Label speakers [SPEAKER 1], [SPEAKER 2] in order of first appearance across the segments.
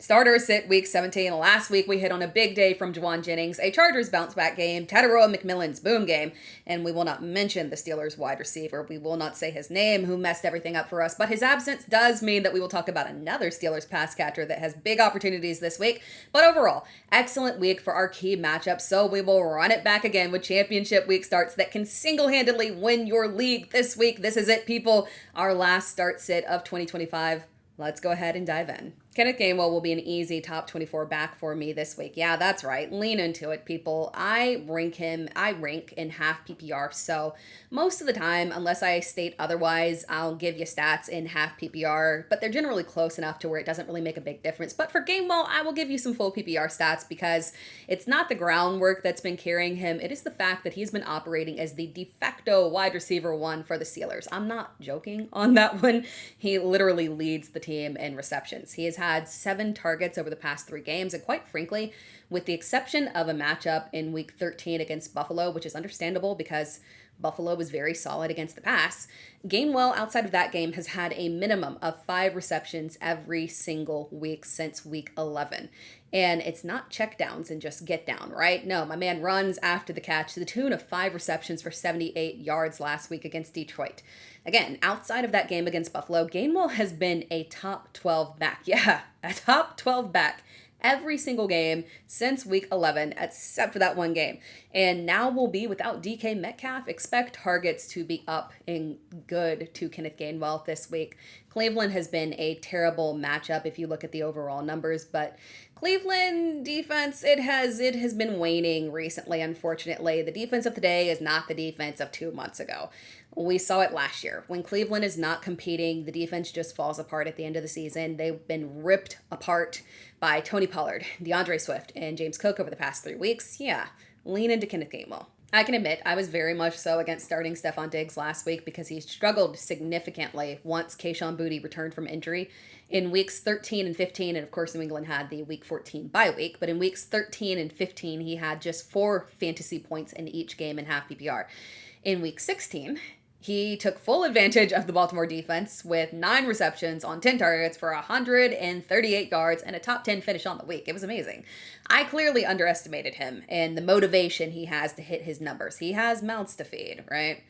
[SPEAKER 1] Starters sit week 17. Last week we hit on a big day from Juwan Jennings, a Chargers bounce back game, Tyrone McMillan's boom game, and we will not mention the Steelers wide receiver. We will not say his name, who messed everything up for us, but his absence does mean that we will talk about another Steelers pass catcher that has big opportunities this week. But overall, excellent week for our key matchups, so we will run it back again with championship week starts that can single-handedly win your league this week. This is it, people. Our last start sit of 2025. Let's go ahead and dive in. Kenneth Gainwell will be an easy top 24 back for me this week. Yeah, that's right. Lean into it, people. I rank in half PPR. So most of the time, unless I state otherwise, I'll give you stats in half PPR, but they're generally close enough to where it doesn't really make a big difference. But for Gainwell, I will give you some full PPR stats because it's not the groundwork that's been carrying him. It is the fact that he's been operating as the de facto wide receiver one for the Steelers. I'm not joking on that one. He literally leads the team in receptions. He has had 7 targets over the past 3 games, and quite frankly, with the exception of a matchup in week 13 against Buffalo, which is understandable because Buffalo was very solid against the pass, Gainwell outside of that game has had a minimum of 5 receptions every single week since week 11. And it's not checkdowns and just get down, right? No, my man runs after the catch to the tune of 5 receptions for 78 yards last week against Detroit. Again, outside of that game against Buffalo, Gainwell has been a top 12 back. Yeah, a top 12 back every single game since week 11, except for that one game. And now we'll be without DK Metcalf. Expect targets to be up and good to Kenneth Gainwell this week. Cleveland has been a terrible matchup if you look at the overall numbers, but Cleveland defense, it has been waning recently, unfortunately. The defense of today is not the defense of 2 months ago. We saw it last year. When Cleveland is not competing, the defense just falls apart at the end of the season. They've been ripped apart by Tony Pollard, DeAndre Swift, and James Cook over the past 3 weeks. Yeah, lean into Kenneth Gainwell. I can admit I was very much so against starting Stefon Diggs last week because he struggled significantly once Kayshon Boutte returned from injury. In weeks 13 and 15, and of course New England had the week 14 bye week, but in weeks 13 and 15, he had just 4 fantasy points in each game in half PPR. In week 16, he took full advantage of the Baltimore defense with 9 receptions on 10 targets for 138 yards and a top 10 finish on the week. It was amazing. I clearly underestimated him and the motivation he has to hit his numbers. He has mouths to feed, right?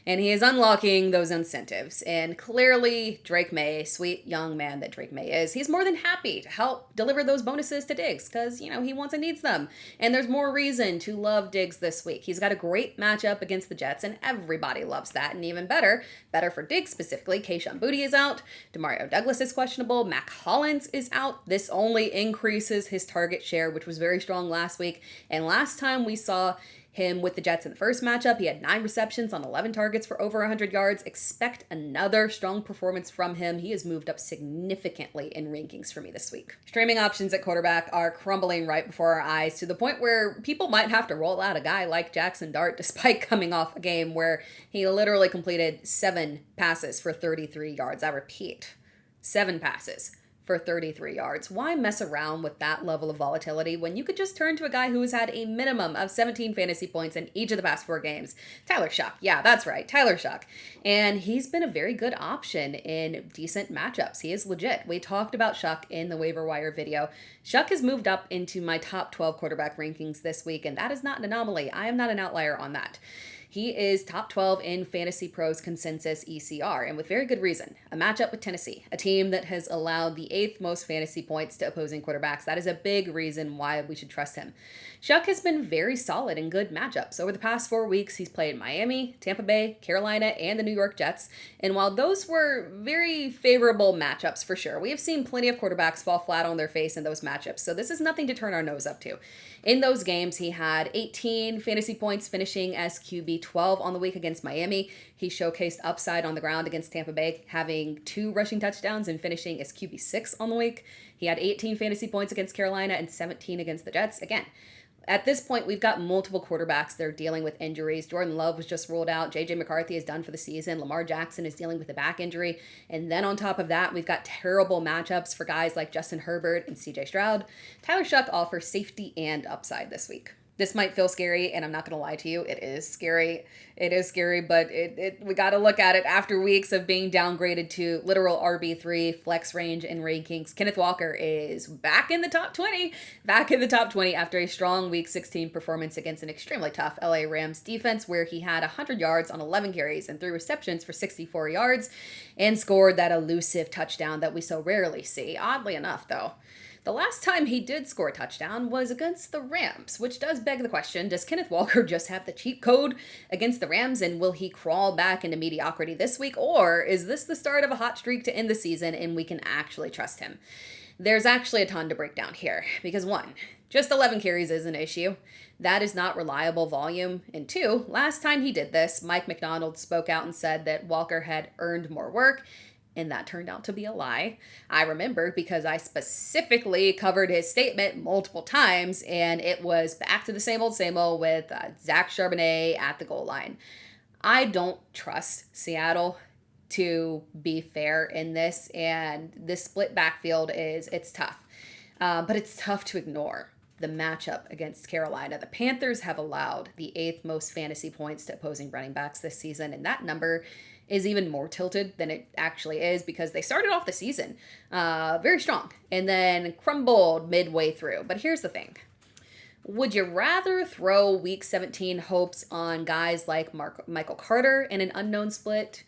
[SPEAKER 1] And he is unlocking those incentives. And clearly, Drake May, sweet young man that Drake May is, he's more than happy to help deliver those bonuses to Diggs because, he wants and needs them. And there's more reason to love Diggs this week. He's got a great matchup against the Jets, and everybody loves that. And even better for Diggs specifically, Kayshon Boutte is out, Demario Douglas is questionable, Mac Hollins is out. This only increases his target share, which was very strong last week. And last time we saw him with the Jets in the first matchup, he had 9 receptions on 11 targets for over 100 yards. Expect another strong performance from him. He has moved up significantly in rankings for me this week. Streaming options at quarterback are crumbling right before our eyes to the point where people might have to roll out a guy like Jackson Dart despite coming off a game where he literally completed 7 passes for 33 yards. I repeat, 7 passes for 33 yards. Why mess around with that level of volatility when you could just turn to a guy who has had a minimum of 17 fantasy points in each of the past 4 games? Tyler Shough. Yeah, that's right. Tyler Shough. And he's been a very good option in decent matchups. He is legit. We talked about Shough in the waiver wire video. Shough has moved up into my top 12 quarterback rankings this week, and that is not an anomaly. I am not an outlier on that. He is top 12 in Fantasy Pros consensus ECR, and with very good reason. A matchup with Tennessee, a team that has allowed the 8th most fantasy points to opposing quarterbacks. That is a big reason why we should trust him. Shough has been very solid in good matchups. Over the past 4 weeks, he's played Miami, Tampa Bay, Carolina, and the New York Jets. And while those were very favorable matchups for sure, we have seen plenty of quarterbacks fall flat on their face in those matchups. So this is nothing to turn our nose up to. In those games, he had 18 fantasy points, finishing as QB 12 on the week against Miami. He showcased upside on the ground against Tampa Bay, having 2 rushing touchdowns and finishing as QB 6 on the week. He had 18 fantasy points against Carolina and 17 against the Jets. Again, at this point, we've got multiple quarterbacks that are dealing with injuries. Jordan Love was just ruled out. J.J. McCarthy is done for the season. Lamar Jackson is dealing with a back injury. And then on top of that, we've got terrible matchups for guys like Justin Herbert and C.J. Stroud. Tyler Shough offers safety and upside this week. This might feel scary, and I'm not going to lie to you. It is scary. It is scary, but we got to look at it after weeks of being downgraded to literal RB3, flex range, and rankings. Kenneth Walker is back in the top 20. Back in the top 20 after a strong Week 16 performance against an extremely tough LA Rams defense, where he had 100 yards on 11 carries and 3 receptions for 64 yards and scored that elusive touchdown that we so rarely see. Oddly enough, though, the last time he did score a touchdown was against the Rams, which does beg the question, does Kenneth Walker just have the cheat code against the Rams, and will he crawl back into mediocrity this week, or is this the start of a hot streak to end the season and we can actually trust him? There's actually a ton to break down here, because 1, just 11 carries is an issue. That is not reliable volume. And 2, last time he did this, Mike McDonald spoke out and said that Walker had earned more work, and that turned out to be a lie. I remember because I specifically covered his statement multiple times, and it was back to the same old with Zach Charbonnet at the goal line. I don't trust Seattle to be fair in this, and this split backfield it's tough. But it's tough to ignore the matchup against Carolina. The Panthers have allowed the 8th most fantasy points to opposing running backs this season, and that number is even more tilted than it actually is because they started off the season very strong and then crumbled midway through. But here's the thing. Would you rather throw Week 17 hopes on guys like Michael Carter in an unknown split,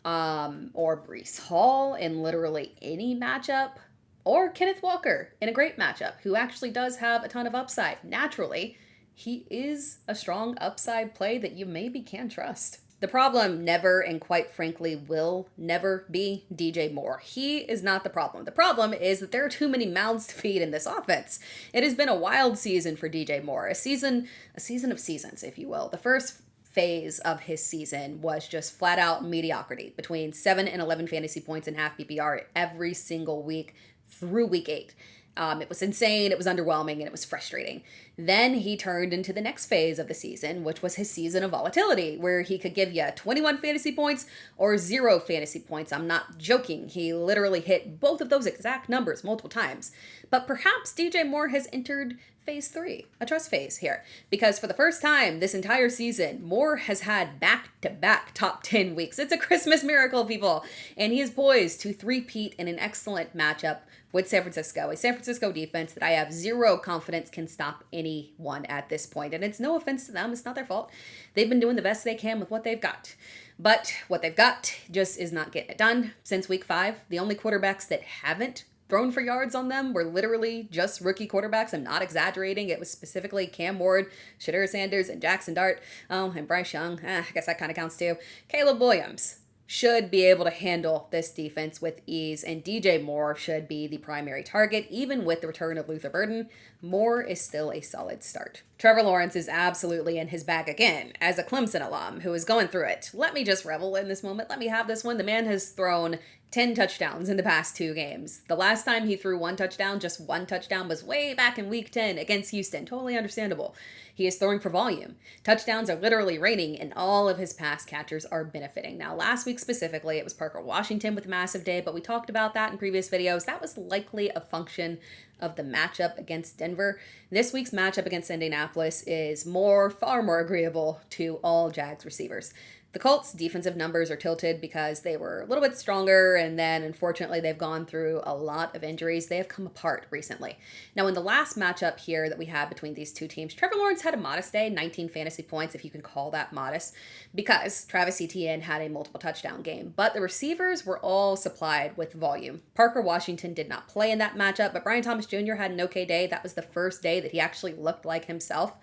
[SPEAKER 1] or Breece Hall in literally any matchup, or Kenneth Walker in a great matchup who actually does have a ton of upside? Naturally, he is a strong upside play that you maybe can trust. The problem never, and quite frankly will never be DJ Moore. He is not the problem. The problem is that there are too many mouths to feed in this offense. It has been a wild season for DJ Moore, a season of seasons, if you will. The first phase of his season was just flat out mediocrity, between 7 and 11 fantasy points in half PPR every single week through Week 8. It was insane, it was underwhelming, and it was frustrating. Then he turned into the next phase of the season, which was his season of volatility, where he could give you 21 fantasy points or 0 fantasy points. I'm not joking. He literally hit both of those exact numbers multiple times. But perhaps DJ Moore has entered phase 3, a trust phase here, because for the first time this entire season, Moore has had back-to-back top 10 weeks. It's a Christmas miracle, people, and he is poised to three-peat in an excellent matchup with San Francisco, a San Francisco defense that I have zero confidence can stop anyone at this point. And it's no offense to them. It's not their fault. They've been doing the best they can with what they've got. But what they've got just is not getting it done. Since Week 5, the only quarterbacks that haven't thrown for yards on them were literally just rookie quarterbacks. I'm not exaggerating. It was specifically Cam Ward, Shadur Sanders, and Jackson Dart. Oh, and Bryce Young. I guess that kind of counts too. Caleb Williams should be able to handle this defense with ease, and DJ Moore should be the primary target. Even with the return of Luther Burden, Moore is still a solid start. Trevor Lawrence is absolutely in his bag again as a Clemson alum who is going through it. Let me just revel in this moment. Let me have this one. The man has thrown 10 touchdowns in the past 2 games. The last time he threw just one touchdown, was way back in Week 10 against Houston. Totally understandable. He is throwing for volume. Touchdowns are literally raining, and all of his pass catchers are benefiting. Now, last week specifically, it was Parker Washington with a massive day, but we talked about that in previous videos. That was likely a function of the matchup against Denver. This week's matchup against Indianapolis is far more agreeable to all Jags receivers. The Colts' defensive numbers are tilted because they were a little bit stronger, and then unfortunately they've gone through a lot of injuries. They have come apart recently. Now, in the last matchup here that we had between these two teams, Trevor Lawrence had a modest day, 19 fantasy points, if you can call that modest, because Travis Etienne had a multiple touchdown game. But the receivers were all supplied with volume. Parker Washington did not play in that matchup, but Brian Thomas Jr. had an okay day. That was the first day that he actually looked like himself.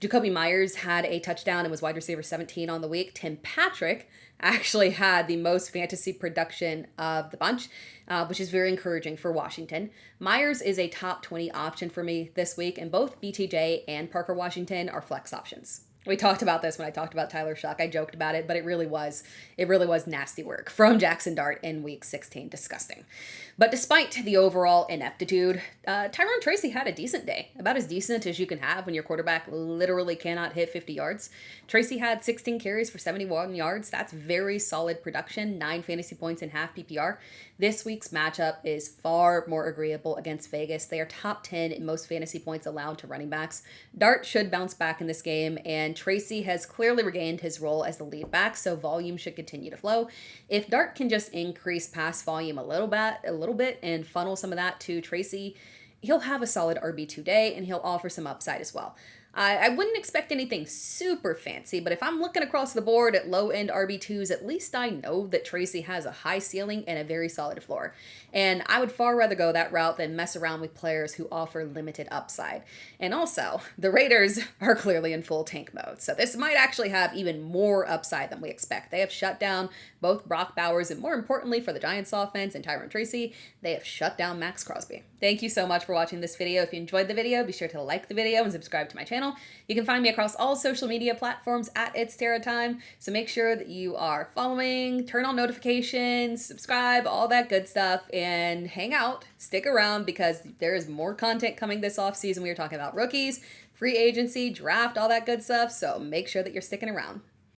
[SPEAKER 1] Jacoby Myers had a touchdown and was wide receiver 17 on the week. Tim Patrick actually had the most fantasy production of the bunch, which is very encouraging for Washington. Myers is a top 20 option for me this week, and both BTJ and Parker Washington are flex options. We talked about this when I talked about Tyler Shough. I joked about it, but it really was nasty work from Jackson Dart in Week 16. Disgusting. But despite the overall ineptitude, Tyrone Tracy had a decent day. About as decent as you can have when your quarterback literally cannot hit 50 yards. Tracy had 16 carries for 71 yards. That's very solid production. 9 fantasy points in half PPR. This week's matchup is far more agreeable against Vegas. They are top 10 in most fantasy points allowed to running backs. Dart should bounce back in this game, and Tracy has clearly regained his role as the lead back, so volume should continue to flow. If Dart can just increase pass volume a little bit, and funnel some of that to Tracy, he'll have a solid RB2 day, and he'll offer some upside as well. I wouldn't expect anything super fancy, but if I'm looking across the board at low-end RB2s, at least I know that Tracy has a high ceiling and a very solid floor. And I would far rather go that route than mess around with players who offer limited upside. And also, the Raiders are clearly in full tank mode, so this might actually have even more upside than we expect. They have shut down both Brock Bowers, and more importantly for the Giants offense and Tyrone Tracy, they have shut down Max Crosby. Thank you so much for watching this video. If you enjoyed the video, be sure to like the video and subscribe to my channel. You can find me across all social media platforms at It's Terra Time, so make sure that you are following, turn on notifications, subscribe, all that good stuff, and hang out, stick around, because there is more content coming this offseason. We are talking about rookies, free agency, draft, all that good stuff, so make sure that you're sticking around.